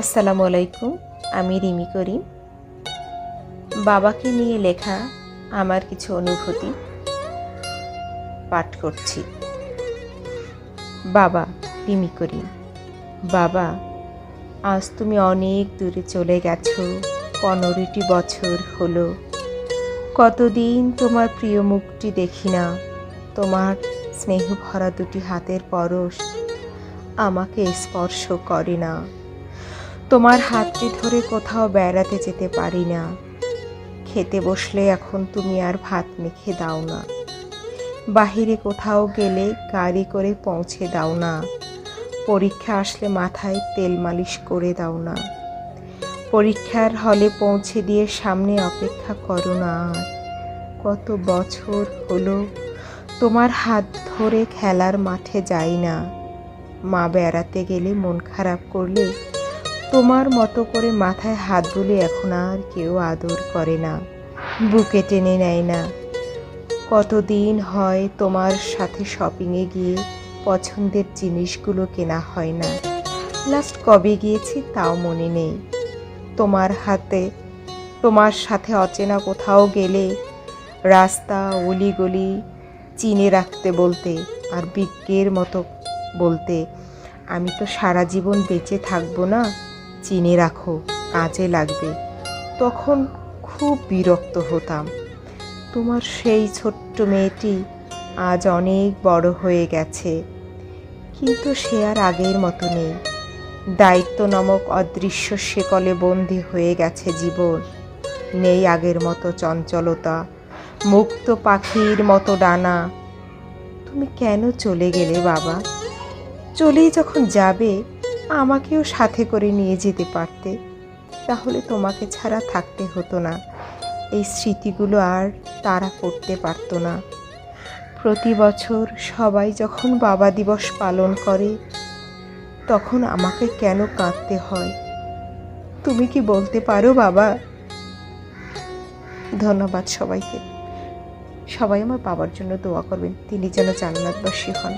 আসসালামু আলাইকুম। আমি রিমি করিম। বাবাকে নিয়ে লেখা আমার কিছু অনুভূতি পাঠ করছি। বাবা, রিমি করিম। বাবা, আজ তুমি অনেক দূরে চলে গেছো। 15টি বছর হলো। কতদিন তোমার প্রিয় মুখটি দেখি না। তোমার স্নেহ ভরা দুটি হাতের পরশ আমাকে স্পর্শ করে না। তোমার হাতটি ধরে কোথাও বেড়াতে যেতে পারি না। খেতে বসলে এখন তুমি আর ভাত মেখে দাও না। বাহিরে কোথাও গেলে গাড়ি করে পৌঁছে দাও না। পরীক্ষা আসলে মাথায় তেল মালিশ করে দাও না। পরীক্ষার হলে পৌঁছে দিয়ে সামনে অপেক্ষা করো না। আর কত বছর হলো তোমার হাত ধরে খেলার মাঠে যাই না। মা বেড়াতে গেলে মন খারাপ করলে তোমার মতো করে মাথায় হাত বুলে এখন আর কেউ আদর করে না, বুকে টেনে নেয় না। কতদিন হয় তোমার সাথে শপিংয়ে গিয়ে পছন্দের জিনিসগুলো কেনা হয় না। লাস্ট কবে গিয়েছি তাও মনে নেই। তোমার সাথে অচেনা কোথাও গেলে রাস্তা অলিগলি চিনে রাখতে বলতে, আর বিজ্ঞের মতো বলতে, আমি তো সারা জীবন বেঁচে থাকবো না, চিনে রাখো, কাজে লাগবে। তখন খুব বিরক্ত হতাম। তোমার সেই ছোট্ট মেয়েটি আজ অনেক বড় হয়ে গেছে, কিন্তু সে আর আগের মতো নেই। দায়িত্ব নামক অদৃশ্য শেকলে বন্দী হয়ে গেছে জীবন। নেই আগের মতো চঞ্চলতা, মুক্ত পাখির মতো ডানা। তুমি কেন চলে গেলে বাবা? চলেই যখন যাবে আমাকেও সাথে করে নিয়ে যেতে পারতে, তাহলে তোমাকে ছাড়া থাকতে হতো না। এই স্মৃতিগুলো আর তাড়া করতে পারতো না। প্রতি বছর সবাই যখন বাবা দিবস পালন করে তখন আমাকে কেন কাঁদতে হয়? তুমি কি বলতে পারো বাবা? ধন্যবাদ সবাইকে। সবাই আমার বাবার জন্য দোয়া করবেন, তিনি যেন জান্নাতবাসী হন।